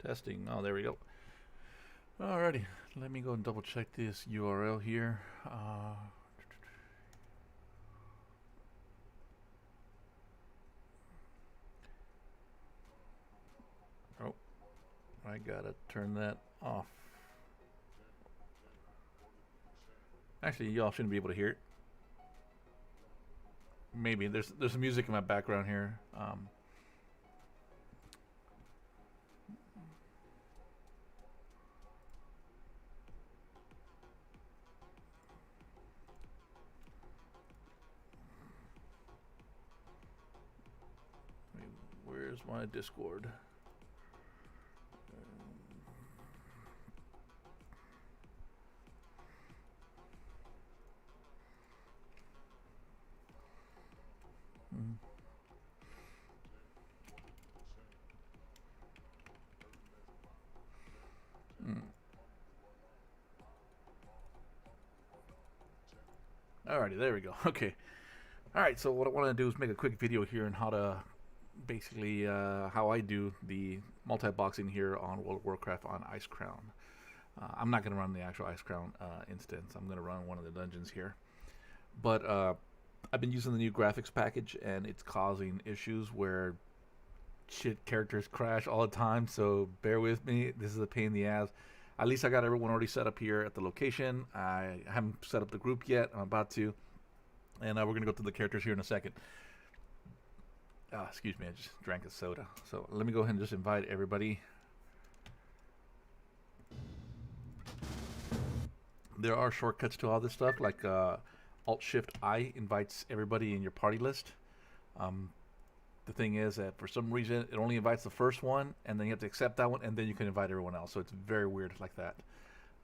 Testing. Oh, there we go. Alrighty, let me go and double check this URL here. Oh, I gotta turn that off. Actually, y'all shouldn't be able to hear it. Maybe there's some music in my background here. Where's my Discord? Alrighty, there we go. Okay. Alright, so what I want to do is make a quick video here on how to basically how I do the multi-boxing here on World of Warcraft on Ice Crown. I'm not going to run the actual Ice Crown instance. I'm going to run one of the dungeons here. But I've been using the new graphics package, and it's causing issues where characters crash all the time, so bear with me. This is a pain in the ass. At least I got everyone already set up here at the location. I haven't set up the group yet. I'm about to. And we're going to go through the characters here in a second. Excuse me, I just drank a soda. So let me go ahead and just invite everybody. There are shortcuts to all this stuff, like Alt-Shift-I invites everybody in your party list. The thing is that for some reason it only invites the first one, and then you have to accept that one, and then you can invite everyone else. So it's very weird like that.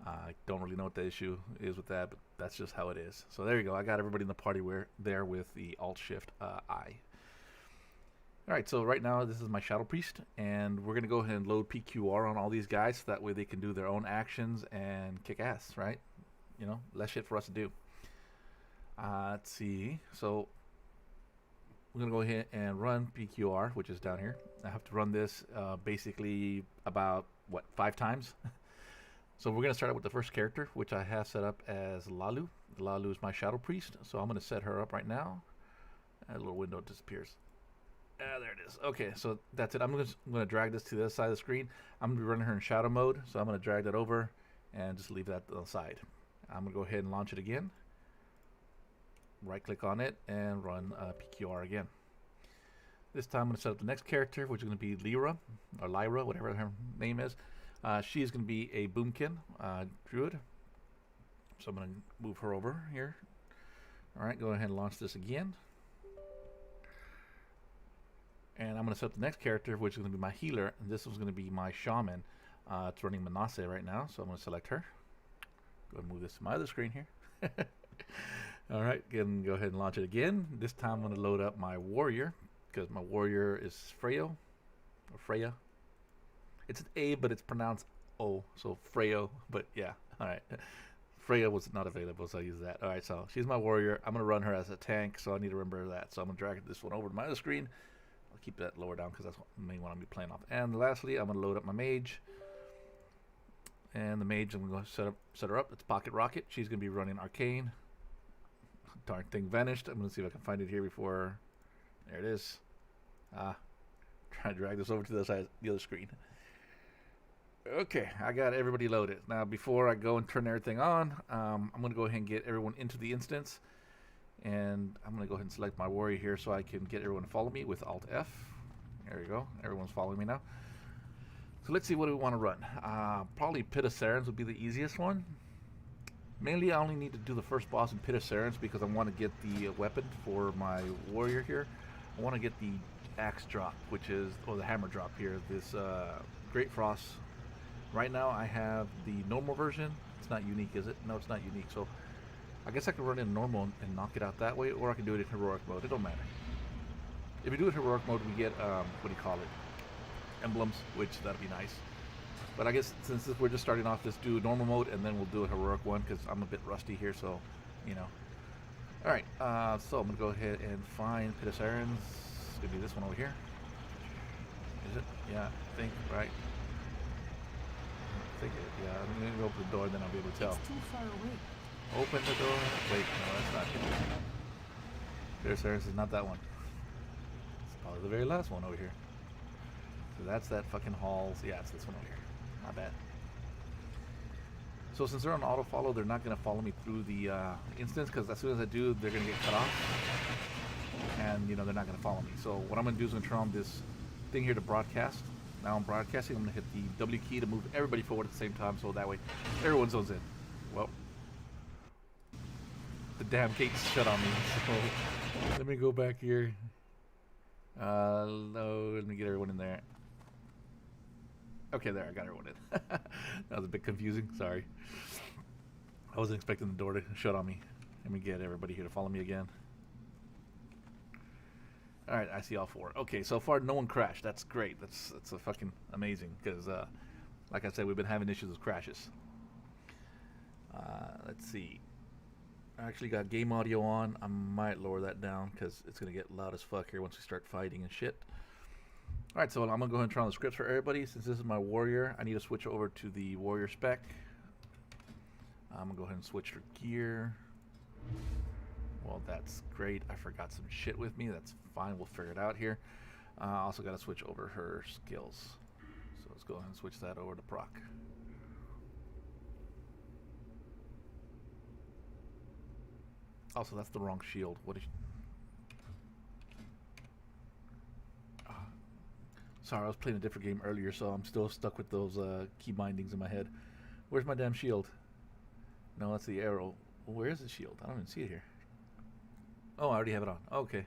I don't really know what the issue is with that, but that's just how it is. So there you go. I got everybody in the party there with the Alt-Shift-I. Alright, so right now this is my Shadow Priest, and we're going to go ahead and load PQR on all these guys, so that way they can do their own actions and kick ass, right? You know, less shit for us to do. Let's see. So we're going to go ahead and run PQR, which is down here. I have to run this basically about, 5 times? So we're going to start out with the first character, which I have set up as Lalu. Lalu is my Shadow Priest, so I'm going to set her up right now. And a little window disappears. There it is. Okay, so that's it. I'm going to drag this to the other side of the screen. I'm going to be running her in shadow mode, so I'm going to drag that over and just leave that on the side. I'm going to go ahead and launch it again. Right click on it and run PQR again. This time I'm going to set up the next character, which is going to be Lyra, or Lyra, whatever her name is. She is going to be a Boomkin Druid. So I'm going to move her over here. Alright, go ahead and launch this again. And I'm going to set up the next character, which is going to be my healer. And this is going to be my shaman. It's running Manasseh right now, so I'm going to select her. Go and move this to my other screen here. Alright, again, go ahead and launch it again. This time I'm going to load up my warrior, because my warrior is Freyo, or Freya. It's an A, but it's pronounced O, so Freyo, but yeah, alright. Freya was not available, so I use that. Alright, so she's my warrior. I'm going to run her as a tank, so I need to remember that. So I'm going to drag this one over to my other screen. I'll keep that lower down, because that's the main one I'm going to be playing off. And lastly, I'm going to load up my mage. And the mage, I'm going to set her up. It's Pocket Rocket. She's going to be running Arcane. Darn thing vanished. I'm going to see if I can find it here before. There it is. Trying to drag this over to the side, the other screen. Okay, I got everybody loaded. Now, before I go and turn everything on, I'm going to go ahead and get everyone into the instance. And I'm going to go ahead and select my warrior here so I can get everyone to follow me with Alt-F. There we go. Everyone's following me now. So let's see what we want to run. Probably Pit of Sarens would be the easiest one. Mainly, I only need to do the first boss in Pit of Sarens because I want to get the weapon for my warrior here. I want to get the axe drop, which is, or the hammer drop here, this Great Frost. Right now, I have the normal version. It's not unique, is it? No, it's not unique. So I guess I could run it in normal and knock it out that way, or I can do it in heroic mode. It don't matter. If you do it in heroic mode, we get, what do you call it? Emblems, which that'd be nice. But I guess since we're just starting off, let's do normal mode, and then we'll do a heroic one, because I'm a bit rusty here, so, you know. Alright, so I'm going to go ahead and find Pit of Sarens. It's going to be this one over here. Is it? Yeah, I think, right. I think it, yeah, I'm gonna open the door, then I'll be able to tell. It's too far away. Open the door. Wait, no, that's not it. There, sir, this is not that one. It's probably the very last one over here. So that's that fucking hall. Yeah, it's this one over here. Not bad. So since they're on auto follow, they're not going to follow me through the instance, because as soon as I do, they're going to get cut off. And, you know, they're not going to follow me. So what I'm going to do is I'm going to turn on this thing here to broadcast. Now I'm broadcasting. I'm going to hit the W key to move everybody forward at the same time, so that way everyone zones in. Well, the damn gate's shut on me. So let me go back here. No, let me get everyone in there. Okay, there, I got everyone in. That was a bit confusing, sorry. I wasn't expecting the door to shut on me. Let me get everybody here to follow me again. Alright, I see all four. Okay, so far no one crashed. That's great. That's a fucking amazing, because like I said, we've been having issues with crashes. Let's see. I actually got game audio on. I might lower that down because it's going to get loud as fuck here once we start fighting and shit. Alright, so I'm going to go ahead and turn on the scripts for everybody. Since this is my warrior, I need to switch over to the warrior spec. I'm going to go ahead and switch her gear. Well, that's great. I forgot some shit with me. That's fine. We'll figure it out here. I also got to switch over her skills. So let's go ahead and switch that over to proc. Also, that's the wrong shield. What is... Sorry, I was playing a different game earlier, so I'm still stuck with those key bindings in my head. Where's my damn shield? No, that's the arrow. Where is the shield? I don't even see it here. Oh, I already have it on. Okay.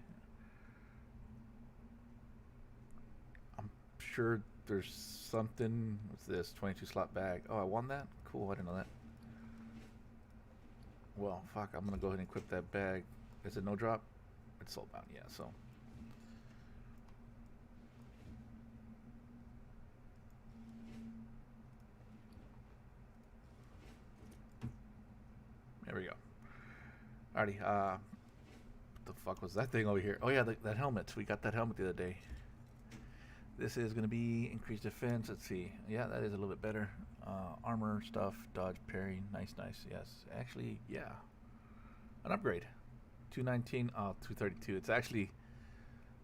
I'm sure there's something. What's this? 22 slot bag. Oh, I won that? Cool, I didn't know that. Well, fuck, I'm gonna go ahead and equip that bag. Is it no drop? It's sold out, yeah, so. There we go. Alrighty, what the fuck was that thing over here? Oh yeah, that helmet. We got that helmet the other day. This is going to be increased defense. Let's see. Yeah, that is a little bit better. Armor stuff, dodge, parry. Nice, nice. Yes. Actually, yeah. An upgrade. 219, 232. It's actually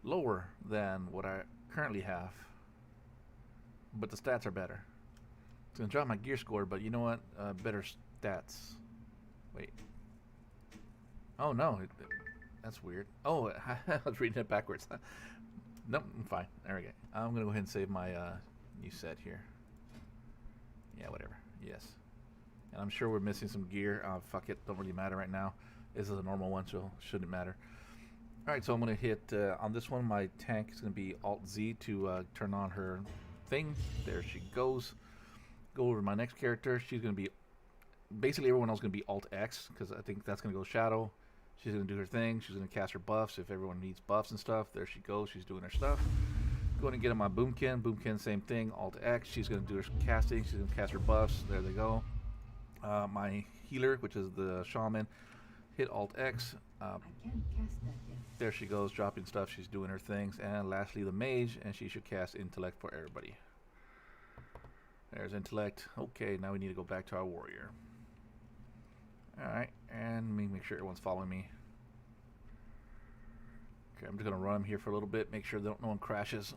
lower than what I currently have. But the stats are better. It's going to drop my gear score, but you know what? Better stats. Wait. Oh, no. That's weird. Oh, I was reading it backwards. Nope, I'm fine. There we go. I'm going to go ahead and save my new set here. Yeah, whatever. Yes. And I'm sure we're missing some gear. Fuck it. Don't really matter right now. This is a normal one, so shouldn't matter. Alright, so I'm going to hit, on this one, my tank is going to be Alt-Z to turn on her thing. There she goes. Go over to my next character. She's going to be, basically everyone else is going to be Alt-X, because I think that's going to go Shadow. She's going to do her thing. She's going to cast her buffs. If everyone needs buffs and stuff, there she goes. She's doing her stuff. Going to get on my Boomkin. Boomkin, same thing. Alt-X. She's going to do her casting. She's going to cast her buffs. There they go. My healer, which is the shaman, hit Alt-X. I can't cast that yet. There she goes, dropping stuff. She's doing her things. And lastly, the mage, and she should cast Intellect for everybody. There's Intellect. Okay, now we need to go back to our warrior. Alright, and let me make sure everyone's following me. Okay, I'm just going to run them here for a little bit, make sure no one crashes.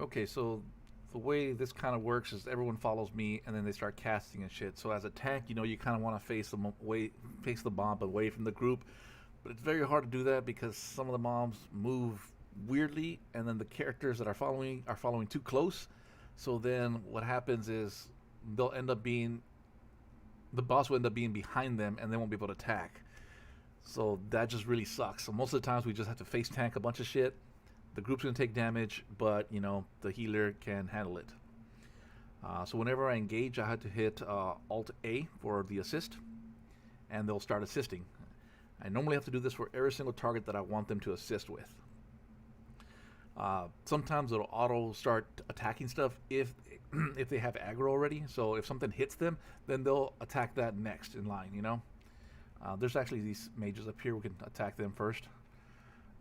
Okay, so the way this kind of works is everyone follows me, and then they start casting and shit. So as a tank, you know, you kind of want to face the bomb away from the group. But it's very hard to do that because some of the mobs move weirdly, and then the characters that are following too close. So then what happens is they'll end up being, the boss will end up being behind them and they won't be able to attack. So that just really sucks. So most of the times we just have to face tank a bunch of shit. The group's going to take damage, but you know, the healer can handle it. So whenever I engage, I had to hit Alt-A for the assist, and they'll start assisting. I normally have to do this for every single target that I want them to assist with. Sometimes it'll auto start attacking stuff if they have aggro already. So if something hits them, then they'll attack that next in line, you know. There's actually these mages up here. We can attack them first.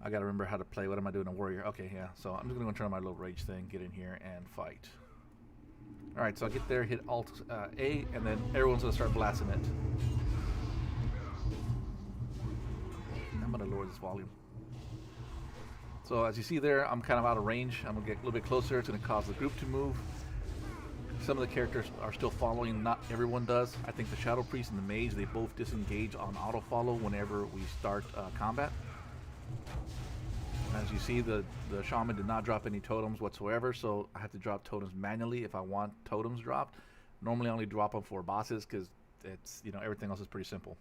I gotta remember how to play. What am I doing? A warrior. Okay, yeah. So I'm just gonna go turn on my little rage thing, get in here, and fight. Alright, so I get there, hit Alt A, and then everyone's gonna start blasting it. I'm gonna lower this volume. So as you see there, I'm kind of out of range. I'm gonna get a little bit closer. It's gonna cause the group to move. Some of the characters are still following, not everyone does. I think the Shadow Priest and the Mage, they both disengage on auto follow whenever we start combat. As you see, the Shaman did not drop any totems whatsoever, so I have to drop totems manually if I want totems dropped. Normally I only drop them for bosses because it's, you know, everything else is pretty simple.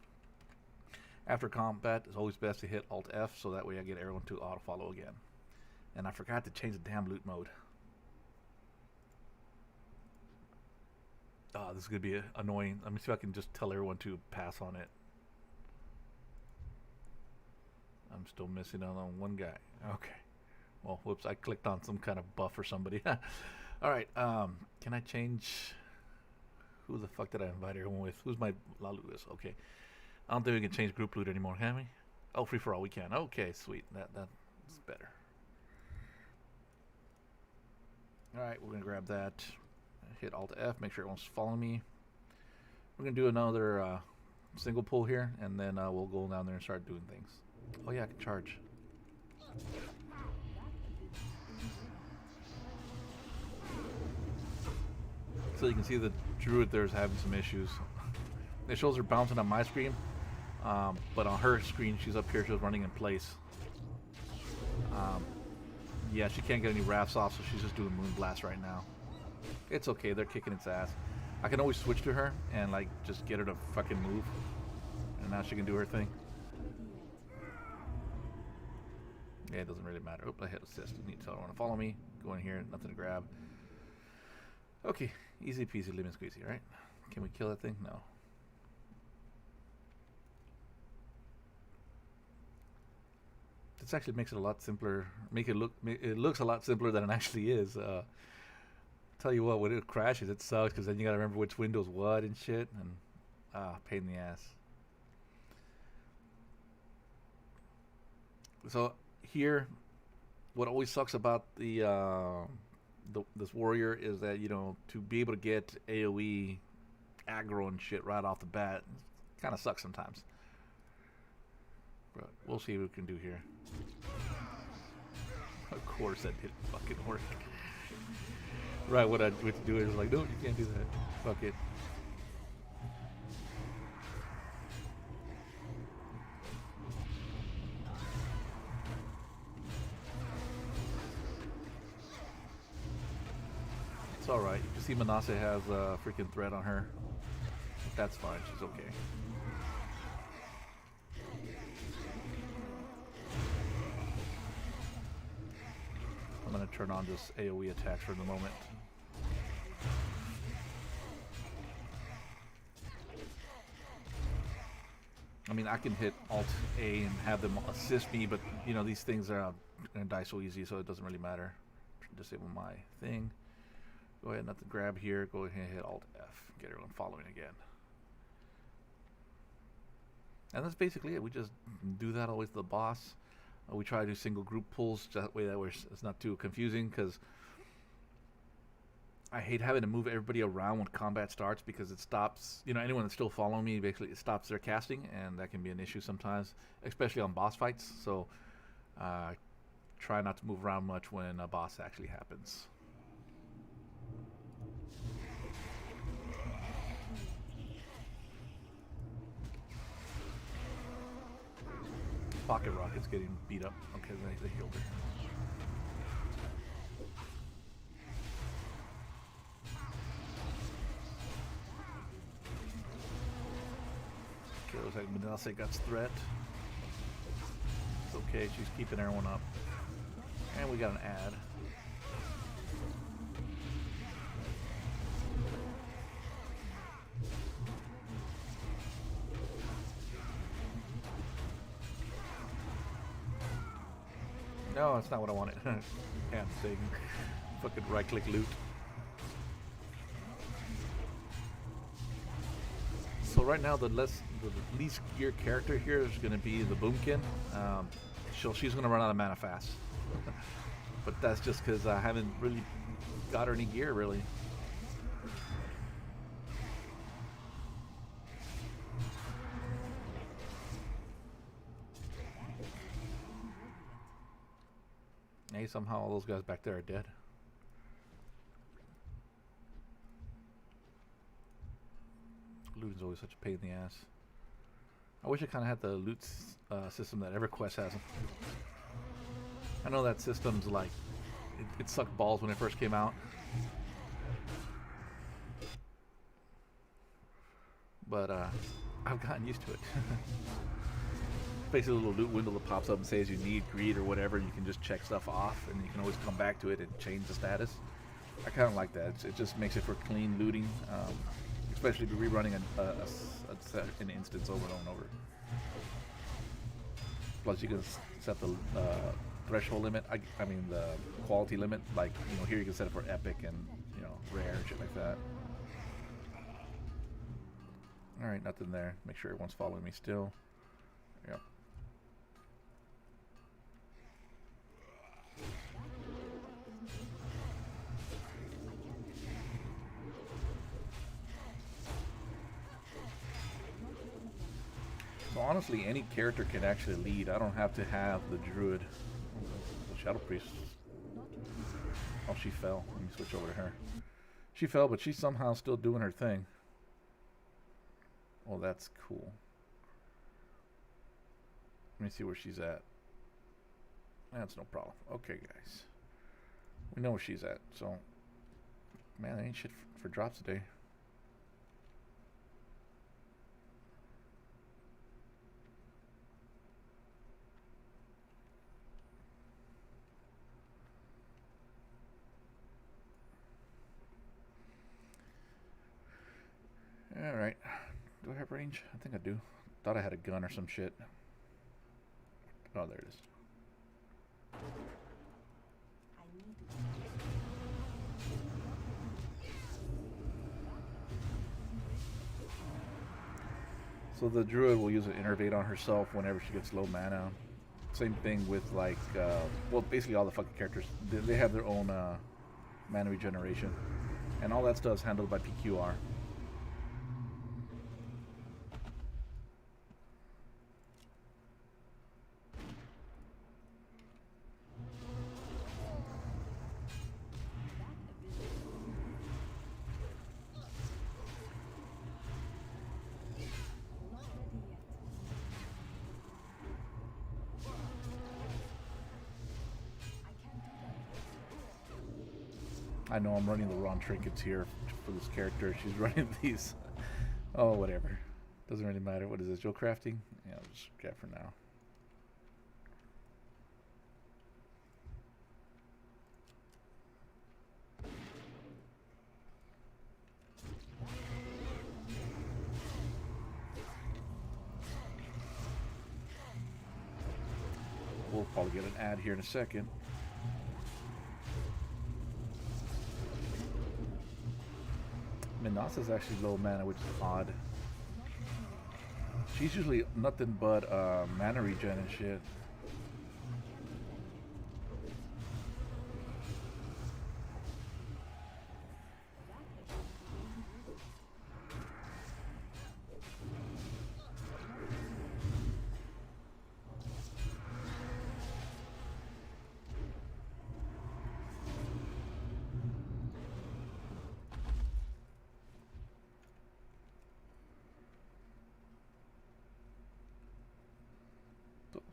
After combat, it's always best to hit Alt F so that way I get everyone to auto follow again. And I forgot to change the damn loot mode. Oh, this is going to be annoying. Let me see if I can just tell everyone to pass on it. I'm still missing out on one guy. Okay. Well, whoops, I clicked on some kind of buff for somebody. Alright, can I change... Who the fuck did I invite everyone with? Who's my Laluis? Okay. I don't think we can change group loot anymore, can we? Oh, free for all, we can. Okay, sweet. That's better. Alright, we're going to grab that. Hit Alt F, make sure everyone's following me. We're going to do another single pull here, and then we'll go down there and start doing things. Oh yeah, I can charge. So you can see the druid there's having some issues. It shows her bouncing on my screen, but on her screen she's up here, she's running in place. Yeah, she can't get any wraths off, so she's just doing Moonblast right now. It's okay, they're kicking its ass. I can always switch to her and like just get her to fucking move, and now she can do her thing. Yeah, it doesn't really matter. Oh, I hit assist. You need to tell everyone to follow me. Go in here, nothing to grab. Okay, easy peasy, lemon squeezy, right? Can we kill that thing? No. This actually makes it a lot simpler. It looks a lot simpler than it actually is. Tell you what, when it crashes, it sucks because then you gotta remember which window's what and shit, and pain in the ass. So here, what always sucks about this warrior is that, you know, to be able to get AoE aggro and shit right off the bat kind of sucks sometimes. But we'll see what we can do here. Of course that didn't fucking work. Right, what I went to do is like, no, you can't do that. Fuck it. It's alright. You can see Manasseh has a freaking threat on her. That's fine, she's okay. I'm gonna turn on this AoE attack for the moment. I mean, I can hit Alt A and have them assist me, but you know, these things are gonna die so easy, so it doesn't really matter. Disable my thing. Go ahead, nothing grab here. Go ahead and hit Alt F. Get everyone following again. And that's basically it. We just do that always to the boss. We try to do single group pulls, that way it's not too confusing, because I hate having to move everybody around when combat starts, because it stops, you know, anyone that's still following me, basically it stops their casting, and that can be an issue sometimes, especially on boss fights. So try not to move around much when a boss actually happens. Pocket Rocket's getting beat up. Okay, they healed her. Okay, looks like Manasseh got threat. It's okay, she's keeping everyone up. And we got an ad. No, that's not what I wanted. Damn thing. Fucking right-click loot. So right now, the least geared character here is going to be the Boomkin. she's gonna run out of mana fast. But that's just because I haven't really got her any gear really. Hey, somehow all those guys back there are dead. Looting's always such a pain in the ass. I wish I kind of had the loot system that EverQuest has. I know that system's like, it sucked balls when it first came out. But I've gotten used to it. Basically a little loot window that pops up and says you need greed or whatever, and you can just check stuff off, and you can always come back to it and change the status. I kind of like that. It just makes it for clean looting, especially if you're rerunning an instance over and over. Plus, you can set the threshold limit. I mean the quality limit. Like, you know, here you can set it for epic and, you know, rare and shit like that. All right, nothing there. Make sure everyone's following me still. Yep. So honestly, any character can actually lead. I don't have to have the druid. The shadow priest. Oh, she fell. Let me switch over to her. She fell, but she's somehow still doing her thing. Well, that's cool. Let me see where she's at. That's no problem. Okay, guys. We know where she's at. So, man, there ain't shit for drops today. Alright. Do I have range? I think I do. Thought I had a gun or some shit. Oh, there it is. So the druid will use an innervate on herself whenever she gets low mana. Same thing with like, well, basically all the fucking characters. They have their own mana regeneration. And all that stuff is handled by PQR. I know I'm running the wrong trinkets here for this character. She's running these. Oh, whatever. Doesn't really matter. What is this? Joe crafting? Yeah, I'll just grab for now. We'll probably get an ad here in a second. Minasa's actually low mana, which is odd. She's usually nothing but mana regen and shit.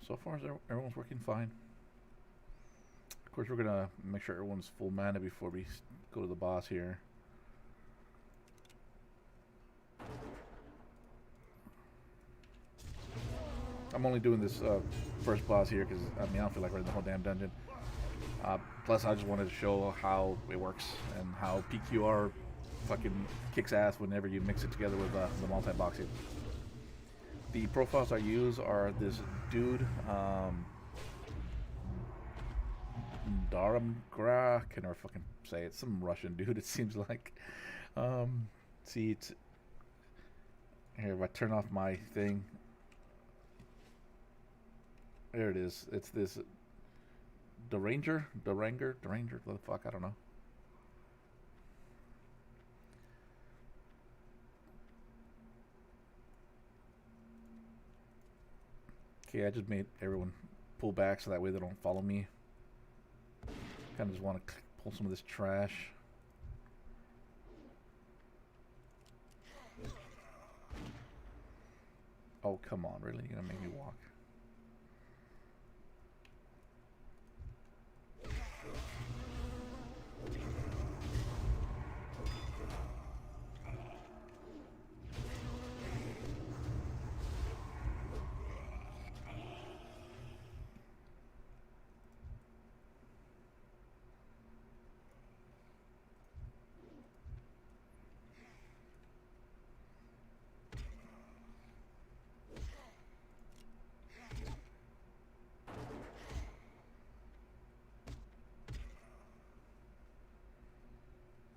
So far, everyone's working fine. Of course, we're gonna make sure everyone's full mana before we go to the boss here. I'm only doing this first boss here because, I mean, I don't feel like running the whole damn dungeon. Plus, I just wanted to show how it works and how PQR fucking kicks ass whenever you mix it together with the multi-boxing. The profiles I use are this dude, Daramgra, I can never fucking say it, some Russian dude it seems like. See, it's here, if I turn off my thing, There it is. It's this Deranger, what the fuck, I don't know. Okay, I just made everyone pull back so that way they don't follow me. Kind of just want to pull some of this trash. Oh, come on, really? You're gonna make me walk?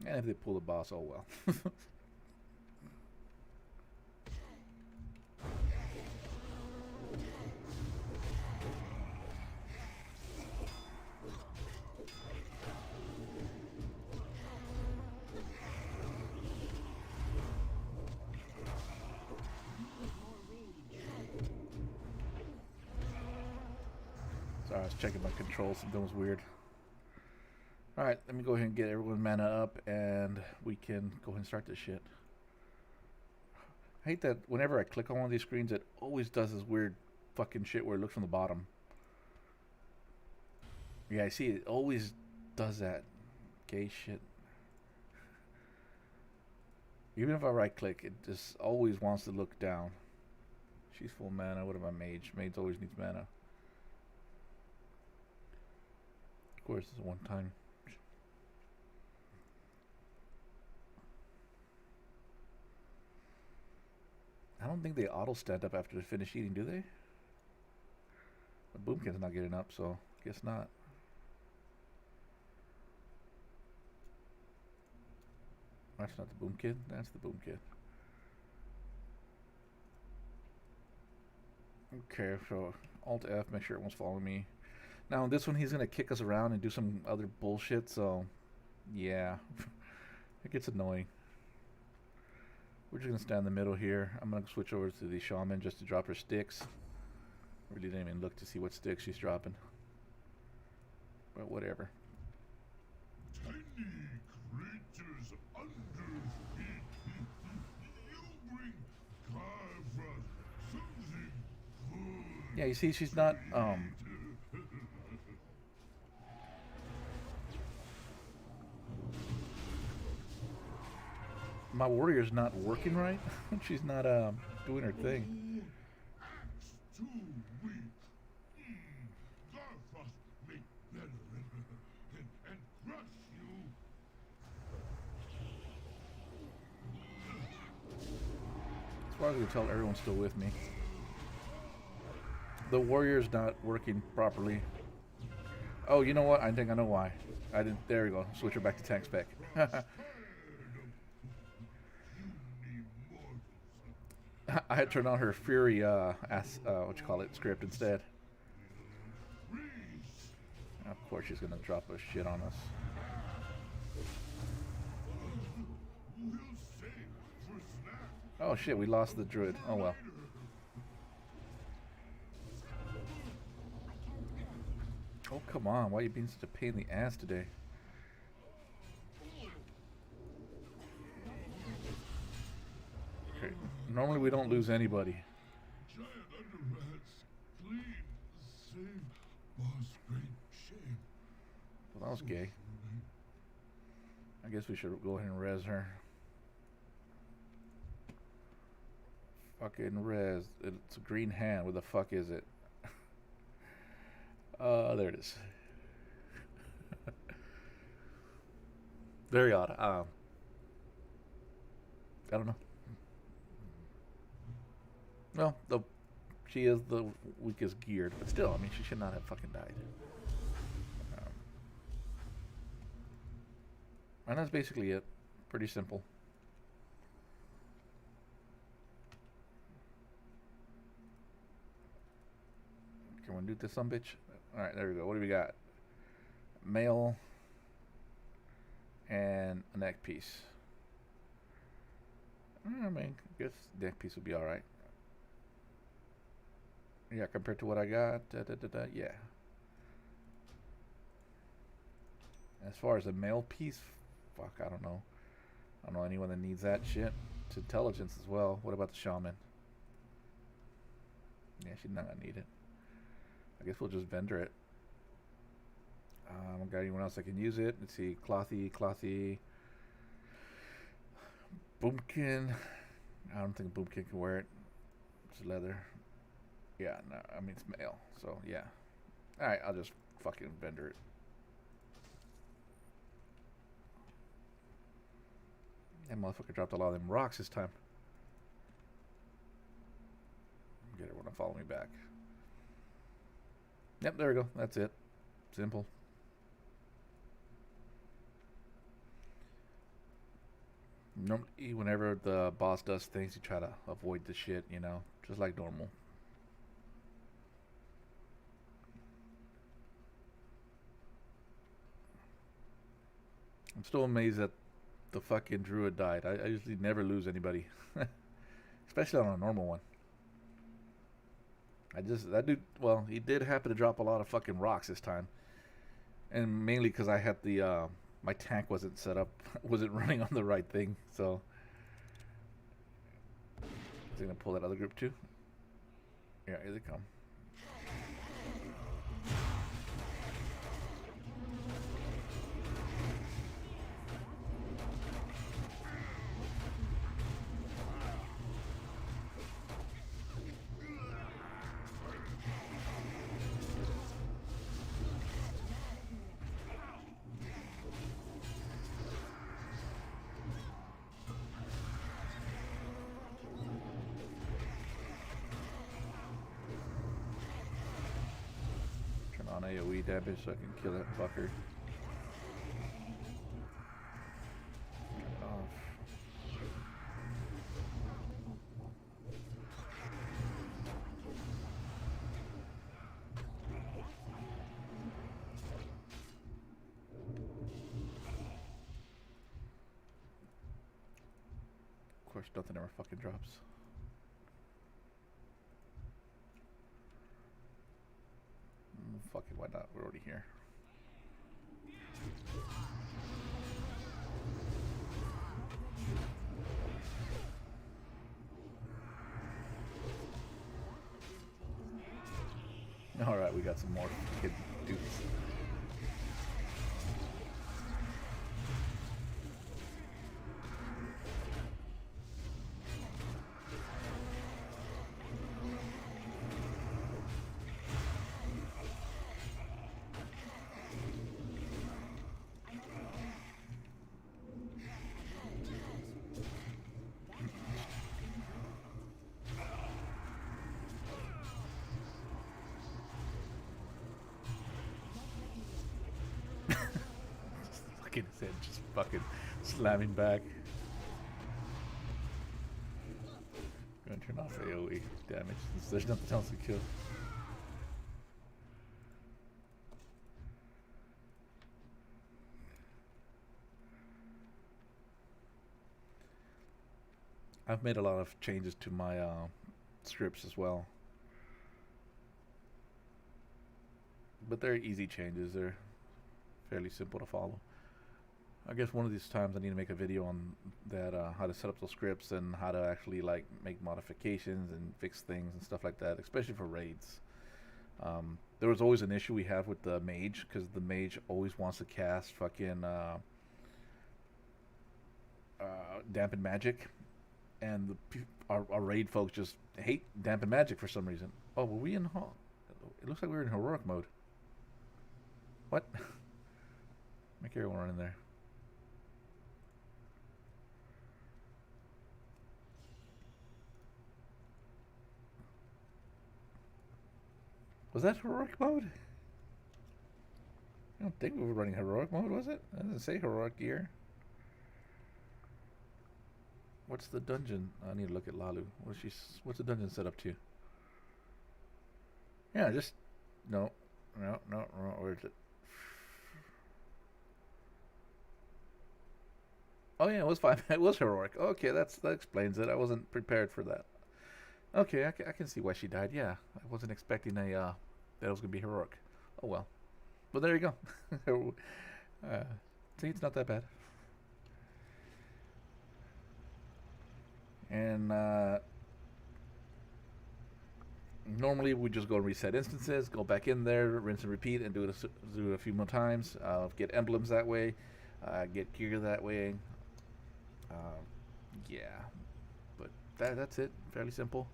And if they pull the boss, oh well. Sorry, I was checking my controls. Something was weird. Alright, let me go ahead and get everyone's mana up, and we can go ahead and start this shit. I hate that whenever I click on one of these screens, it always does this weird fucking shit where it looks from the bottom. Yeah, I see, it always does that. Gay shit. Even if I right click, it just always wants to look down. She's full mana. What about mage? Mage always needs mana. Of course, it's a one time. I don't think they auto stand up after they finish eating, do they? The Boomkin's not getting up, so guess not. That's not the Boomkin. That's the Boomkin. Okay, so Alt F, make sure everyone's following me. Now in this one, he's gonna kick us around and do some other bullshit. So, yeah, it gets annoying. We're just gonna stand in the middle here. I'm gonna switch over to the shaman just to drop her sticks. Really didn't even look to see what sticks she's dropping, but whatever. Tiny creatures under feet. You bring Carver something good. Yeah, you see, she's not my warrior's not working right. She's not doing her thing. Axe too weak. Garfos make better and crush you. As far as I can tell, everyone's still with me. The warrior's not working properly. Oh, you know what? I think I know why. I didn't. There we go. Switch her back to tank spec. I had turned on her Fury, what you call it, script instead. Of course she's gonna drop a shit on us. Oh shit, we lost the druid. Oh well. Oh come on, why are you being such a pain in the ass today? Okay. Normally we don't lose anybody. Giant underrats, clean, save, boss, great shame. Well, that was gay. I guess we should go ahead and res her. Fucking res. It's a green hand. Where the fuck is it? There it is. Very odd. I don't know. Well, she is the weakest geared, but still, I mean, she should not have fucking died. And that's basically it. Pretty simple. Can want to do this some bitch? Alright, there we go. What do we got? Mail and a neck piece. I mean, I guess neck piece would be alright. Yeah, compared to what I got, yeah. As far as a mail piece, fuck, I don't know. I don't know anyone that needs that shit. It's intelligence as well. What about the shaman? Yeah, she's not gonna need it. I guess we'll just vendor it. I don't got anyone else that can use it. Let's see, clothy. Boomkin. I don't think Boomkin can wear it. It's leather. Yeah, no, I mean it's mail. So yeah. Alright, I'll just fucking vendor it. That motherfucker dropped a lot of them rocks this time. Get everyone to follow me back. Yep, there we go. That's it. Simple. Normally, whenever the boss does things, you try to avoid the shit, you know, just like normal. I'm still amazed that the fucking druid died. I usually never lose anybody, especially on a normal one. That dude, well, he did happen to drop a lot of fucking rocks this time, and mainly because I had the my tank wasn't set up, wasn't running on the right thing. So is he gonna pull that other group too? Yeah, here they come. On AoE damage so I can kill that fucker. Turn it off. Of course, nothing ever fucking drops. Fuck it, why not? We're already here. Alright, we got some more kid dudes. Fucking his head just fucking slamming back. Gonna turn off AoE damage. There's nothing else to kill. I've made a lot of changes to my scripts as well. But they're easy changes. They're fairly simple to follow. I guess one of these times I need to make a video on that, how to set up those scripts and how to actually like make modifications and fix things and stuff like that, especially for raids. There was always an issue we have with the mage, because the mage always wants to cast fucking dampen magic, and our raid folks just hate dampen magic for some reason. Oh, were we in? It looks like we were in heroic mode. What? Make everyone run in there. Was that heroic mode? I don't think we were running heroic mode, was it? It doesn't say heroic gear. What's the dungeon? I need to look at Lalu. What's the dungeon set up to? Yeah, just No, no. Where is it? Oh yeah, it was fine. It was heroic. Okay, that explains it. I wasn't prepared for that. Okay, I can see why she died. Yeah, I wasn't expecting that it was gonna be heroic. Oh well. But there you go. See, it's not that bad. And normally we just go and reset instances, go back in there, rinse and repeat, and do it a few more times. Get emblems that way, get gear that way. Uh, yeah, but that's it. Fairly simple.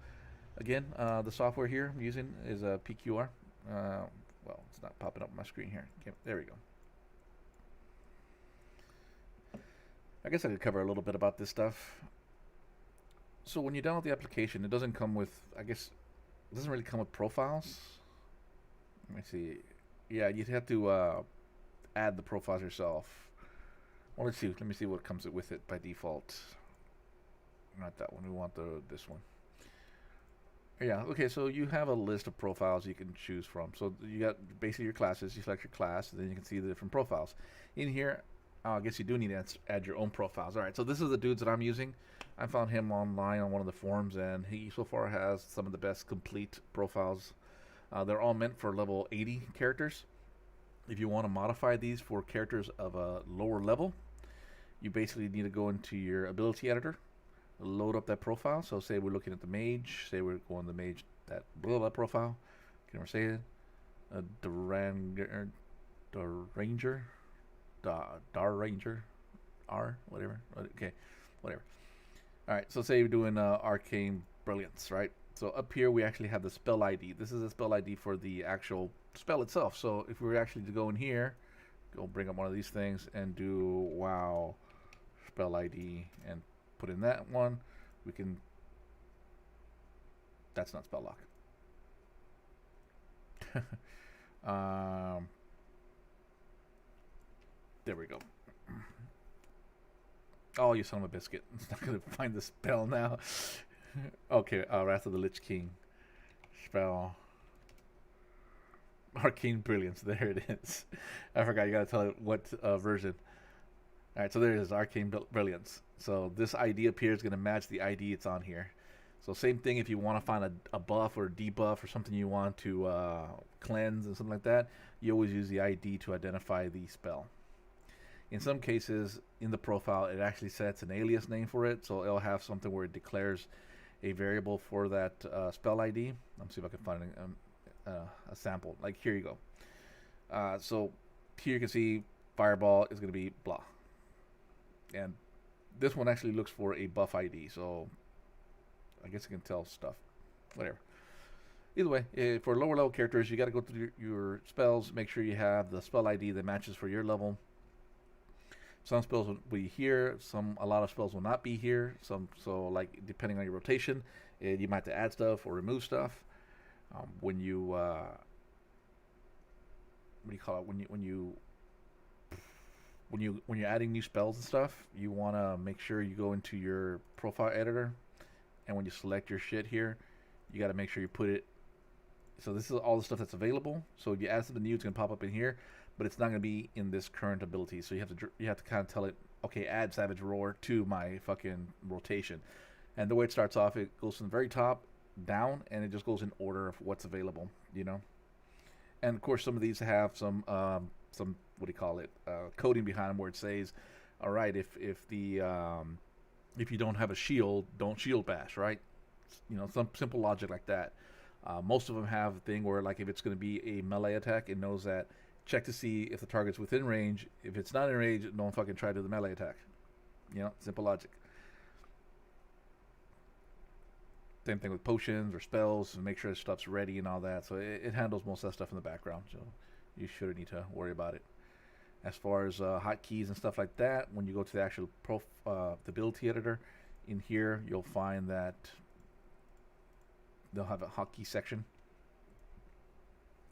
Again, the software here I'm using is a PQR. Well, it's not popping up on my screen here. Okay, there we go. I guess I could cover a little bit about this stuff. So when you download the application, it doesn't come with, I guess, it doesn't really come with profiles. Let me see. Yeah, you'd have to add the profiles yourself. Well, let's see. Let me see what comes with it by default. Not that one. We want this one. Yeah. Okay. So you have a list of profiles you can choose from. So you got basically your classes. You select your class, and then you can see the different profiles. In here, I guess you do need to add your own profiles. All right. So this is the dudes that I'm using. I found him online on one of the forums, and he so far has some of the best complete profiles. They're all meant for level 80 characters. If you want to modify these for characters of a lower level, you basically need to go into your ability editor, load up that profile. So say we're looking at the mage, say we're going to the mage, that blah blah profile. Can I say it? The ranger, Dar Ranger, R, whatever. Okay, whatever. All right, so say you're doing Arcane Brilliance, right? So up here we actually have the spell ID. This is a spell ID for the actual spell itself. So if we were actually to go in here, go bring up one of these things and do WoW spell ID and put in that one, we can. That's not spell lock. There we go. Oh, you son of a biscuit. It's not going to find the spell now. Okay, Wrath of the Lich King. Spell. Arcane Brilliance. There it is. I forgot, you got to tell it what version. Alright, so there it is. Arcane Brilliance. So this ID up here is going to match the ID it's on here. So same thing if you want to find a buff or a debuff or something you want to cleanse and something like that, you always use the ID to identify the spell. In some cases, in the profile, it actually sets an alias name for it, so it'll have something where it declares a variable for that spell ID. Let me see if I can find a sample. Like, here you go. So here you can see Fireball is going to be blah. And this one actually looks for a buff ID, so I guess it can tell stuff. Whatever. Either way, for lower level characters, you got to go through your spells, make sure you have the spell ID that matches for your level. Some spells will be here. A lot of spells will not be here. So like depending on your rotation, you might have to add stuff or remove stuff. When you what do you call it? When you're adding new spells and stuff, you want to make sure you go into your profile editor, and when you select your shit here, you got to make sure you put it. So this is all the stuff that's available. So if you add something new, it's gonna pop up in here, but it's not going to be in this current ability. So you have to kind of tell it, okay, add Savage Roar to my fucking rotation. And the way it starts off, it goes from the very top down, and it just goes in order of what's available, you know. And of course, some of these have some what do you call it, coding behind them where it says, all right, if you don't have a shield, don't shield bash, right? You know, some simple logic like that. Most of them have a thing where, like, if it's going to be a melee attack, it knows that. Check to see if the target's within range. If it's not in range, don't fucking try to do the melee attack. You know, simple logic. Same thing with potions or spells, and make sure the stuff's ready and all that. So it handles most of that stuff in the background. So you shouldn't need to worry about it. As far as hotkeys and stuff like that, when you go to the actual the ability editor, in here you'll find that they'll have a hotkey section.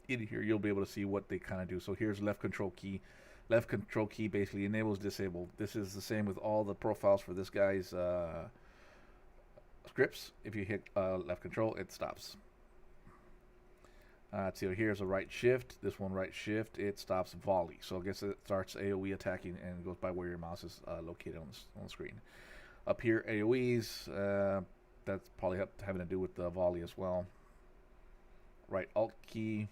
In here you'll be able to see what they kind of do. So here's left control key. Left control key basically enables disable. This is the same with all the profiles for this guy's scripts. If you hit left control, it stops. So here's a right shift. This one right shift. It stops volley. So I guess it starts AOE attacking and goes by where your mouse is located on the screen. Up here, AOEs. That's probably having to do with the volley as well. Right alt key.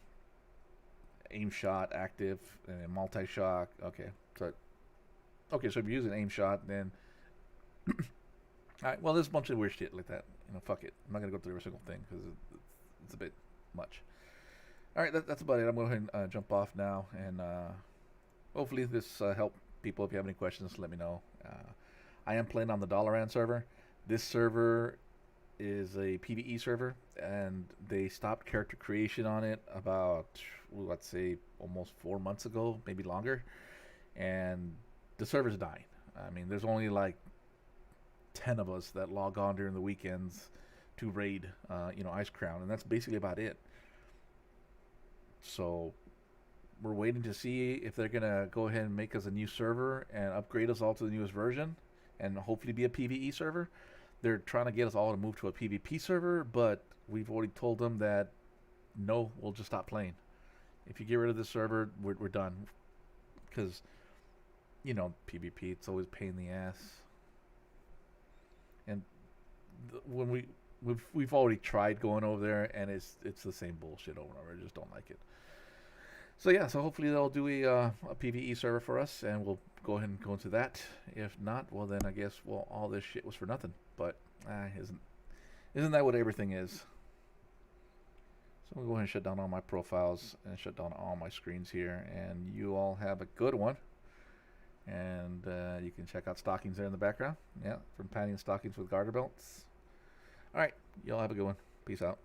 Aim shot active and multi shock. Okay, so if you're using aim shot, then all right. Well, there's a bunch of weird shit like that. Fuck it. I'm not gonna go through every single thing because it's a bit much. All right, that's about it. I'm going to go ahead and jump off now, and hopefully this helped people. If you have any questions, let me know. I am playing on the Dalaran server. This server is a PvE server, and they stopped character creation on it about, let's say, almost 4 months ago, maybe longer, and the server's dying. I mean, there's only like 10 of us that log on during the weekends to raid, Ice Crown, and that's basically about it. So we're waiting to see if they're going to go ahead and make us a new server and upgrade us all to the newest version and hopefully be a PvE server. They're trying to get us all to move to a PvP server, but we've already told them that no, we'll just stop playing. If you get rid of this server, we're done. Because, PvP, it's always a pain in the ass. And when we've already tried going over there, and it's the same bullshit over and over. I just don't like it. So yeah, so hopefully they'll do a PvE server for us, and we'll go ahead and go into that. If not, well then I guess all this shit was for nothing. But isn't that what everything is? So we'll go ahead and shut down all my profiles and shut down all my screens here, and you all have a good one. And you can check out stockings there in the background. Yeah, from panty and stockings with garter belts. All right, y'all have a good one. Peace out.